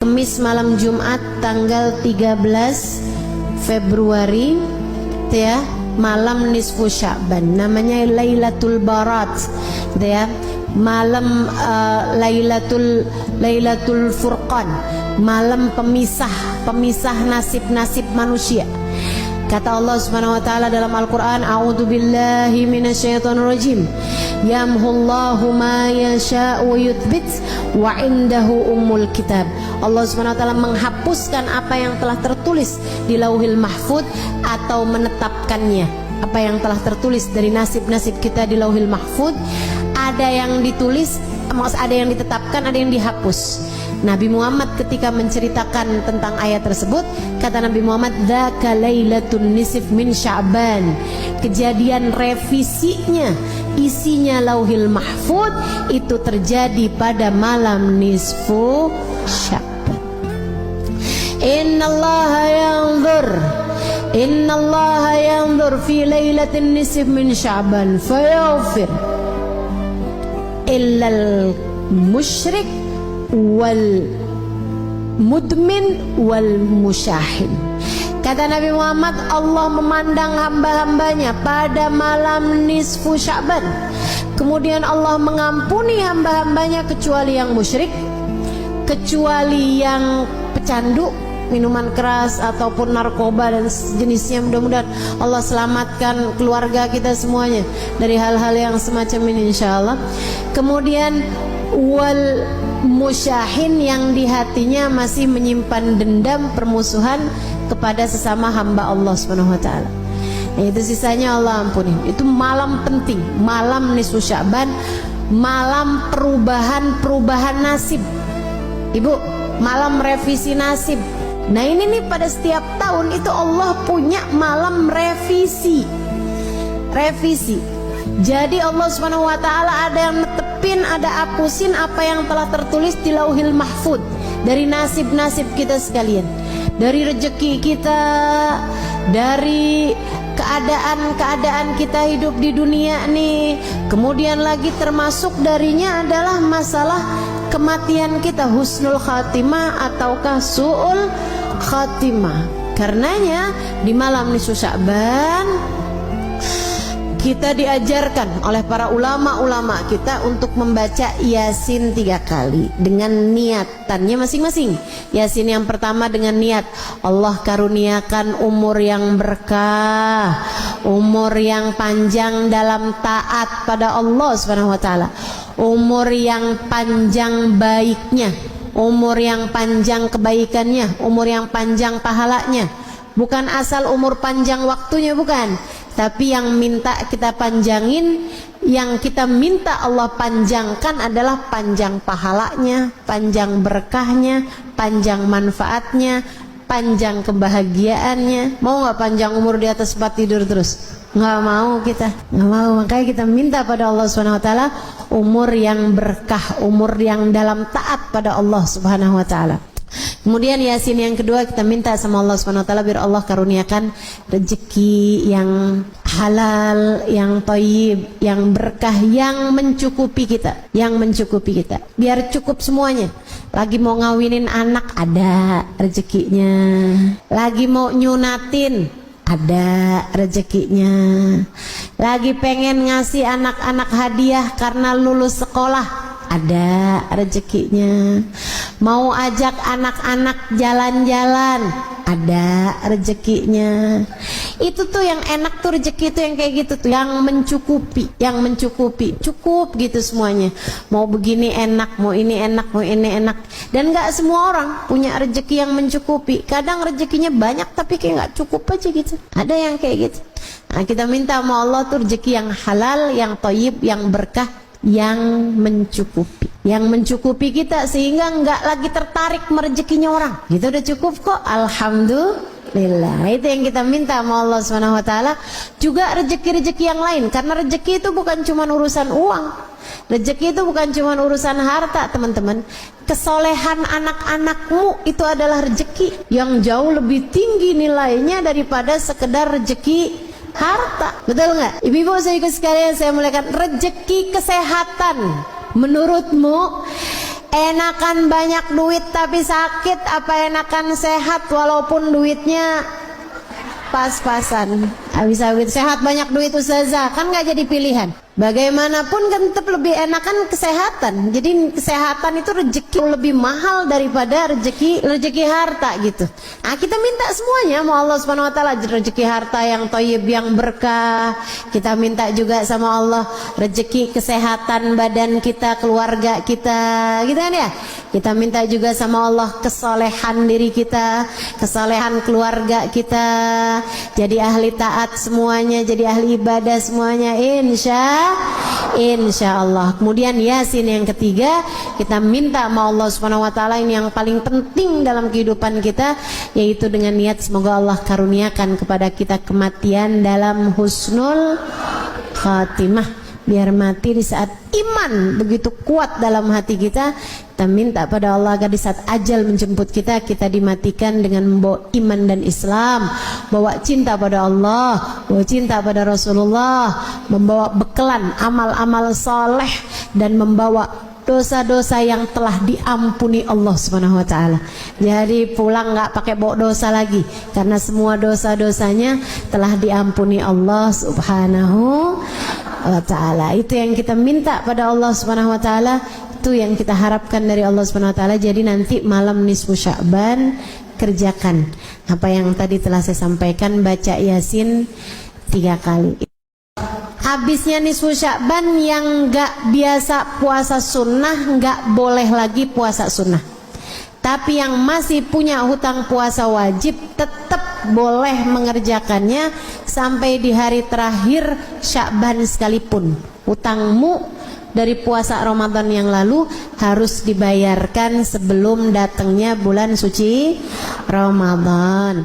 Kamis malam Jumat tanggal 13 Februari ya, malam nisfu Sya'ban, namanya Lailatul Barat ya, malam Lailatul Furqan, malam pemisah nasib-nasib manusia. Kata Allah Subhanahu wa taala dalam Al-Qur'an, a'udzubillahi minasyaitonirrajim. Yamhullahu ma yasha'u wa yuthbit wa indahu ummul kitab. Allah Subhanahu wa taala menghapuskan apa yang telah tertulis di Lauhil Mahfuz atau menetapkannya. Apa yang telah tertulis dari nasib-nasib kita di Lauhil Mahfuz, ada yang ditulis, ada yang ditetapkan, ada yang dihapus. Nabi Muhammad ketika menceritakan tentang ayat tersebut, kata Nabi Muhammad, dzaka lailatun nisf min Sya'ban. Kejadian revisinya, isinya Lauhil Mahfuz itu terjadi pada malam nisfu Sya'ban. Innallaha yanzur fi lailatin nisf min Sya'ban fayaghfir illal musyrik wal mudmin wal musyahin. Kata Nabi Muhammad, Allah memandang hamba-hambanya pada malam nisfu Sya'ban, kemudian Allah mengampuni hamba-hambanya kecuali yang musyrik, kecuali yang pecandu, minuman keras ataupun narkoba dan jenisnya. Mudah-mudahan Allah selamatkan keluarga kita semuanya dari hal-hal yang semacam ini insyaallah. Kemudian wal musyahin, yang di hatinya masih menyimpan dendam permusuhan kepada sesama hamba Allah Subhanahu wa taala. Itu sisanya Allah ampuni. Itu malam penting, malam nisfu Sya'ban, malam perubahan nasib. Ibu, malam revisi nasib. Nah ini nih, pada setiap tahun itu Allah punya malam revisi. Jadi Allah Subhanahu wa taala ada yang netepin, ada hapusin apa yang telah tertulis di Lauhil Mahfuz dari nasib-nasib kita sekalian, dari rezeki kita, dari keadaan kita hidup di dunia nih. Kemudian lagi termasuk darinya adalah masalah kematian kita, husnul khatimah ataukah su'ul khatimah. Karenanya di malam nisfu Sya'ban kita diajarkan oleh para ulama-ulama kita untuk membaca Yasin 3 kali dengan niatannya masing-masing. Yasin yang pertama dengan niat Allah karuniakan umur yang berkah, umur yang panjang dalam taat pada Allah Subhanahu wa taala, umur yang panjang baiknya, umur yang panjang kebaikannya, umur yang panjang pahalanya. Bukan asal umur panjang waktunya, bukan, tapi yang minta kita panjangin, yang kita minta Allah panjangkan adalah panjang pahalanya, panjang berkahnya, panjang manfaatnya, panjang kebahagiaannya. Mau gak panjang umur di atas 4 tidur terus? Nggak mau kita, nggak mau. Makanya kita minta pada Allah Subhanahu wa taala umur yang berkah, umur yang dalam taat pada Allah Subhanahu wa taala. Kemudian Yasin yang kedua kita minta sama Allah Subhanahu wa taala biar Allah karuniakan rezeki yang halal, yang thayyib, yang berkah, yang mencukupi kita, biar cukup semuanya. Lagi mau ngawinin anak ada rezekinya, lagi mau nyunatin ada rezekinya, lagi pengen ngasih anak-anak hadiah karena lulus sekolah ada rezekinya, mau ajak anak-anak jalan-jalan ada rezekinya. Itu tuh yang enak tuh, rezeki itu yang kayak gitu tuh, yang mencukupi, cukup gitu semuanya. Mau begini enak, mau ini enak, mau ini enak. Dan gak semua orang punya rezeki yang mencukupi. Kadang rezekinya banyak tapi kayak gak cukup aja gitu. Ada yang kayak gitu. Nah kita minta sama Allah tuh rezeki yang halal, yang thayyib, yang berkah, yang mencukupi kita sehingga nggak lagi tertarik merezekinya orang. Gitu udah cukup kok, alhamdulillah. Itu yang kita minta sama Allah Subhanahu wa taala. Juga rezeki-rezeki yang lain, karena rezeki itu bukan cuma urusan uang. Rezeki itu bukan cuma urusan harta, teman-teman. Kesolehan anak-anakmu itu adalah rezeki yang jauh lebih tinggi nilainya daripada sekedar rezeki harta. Betul nggak? Ibu-ibu sekalian saya muliakan, rezeki kesehatan menurutmu Enakan banyak duit tapi sakit, apa enakan sehat walaupun duitnya pas-pasan? Habis-habis sehat banyak duit ustazah, kan nggak jadi pilihan. Bagaimanapun kan tetap lebih enakan kesehatan. Jadi kesehatan itu rezeki lebih mahal daripada rezeki harta gitu. Nah, kita minta semuanya mau Allah Subhanahu wa taala rezeki harta yang thayyib, yang berkah. Kita minta juga sama Allah rezeki kesehatan badan kita, keluarga kita, gitu kan ya. Kita minta juga sama Allah kesolehan diri kita, kesolehan keluarga kita, jadi ahli taat semuanya, jadi ahli ibadah semuanya, insya Allah. Kemudian Yasin yang ketiga, kita minta sama Allah Subhanahu wa taala ini yang paling penting dalam kehidupan kita, yaitu dengan niat semoga Allah karuniakan kepada kita kematian dalam husnul khatimah, biar mati di saat iman begitu kuat dalam hati kita. Kita minta pada Allah agar di saat ajal menjemput kita, kita dimatikan dengan membawa iman dan Islam, bawa cinta pada Allah, bawa cinta pada Rasulullah, membawa bekalan amal-amal soleh, dan membawa dosa-dosa yang telah diampuni Allah Subhanahu wa taala. Jadi pulang nggak pakai bawa dosa lagi, karena semua dosa-dosanya telah diampuni Allah Subhanahu wa taala. Itu yang kita minta pada Allah Subhanahu wa taala, itu yang kita harapkan dari Allah Subhanahu wa taala. Jadi nanti malam nisfu Sya'ban kerjakan apa yang tadi telah saya sampaikan, baca Yasin 3 kali. Habisnya nisfu Sya'ban yang nggak biasa puasa sunnah nggak boleh lagi puasa sunnah. Tapi yang masih punya hutang puasa wajib tetap boleh mengerjakannya sampai di hari terakhir Sya'ban sekalipun. Hutangmu dari puasa Ramadan yang lalu harus dibayarkan sebelum datangnya bulan suci Ramadan.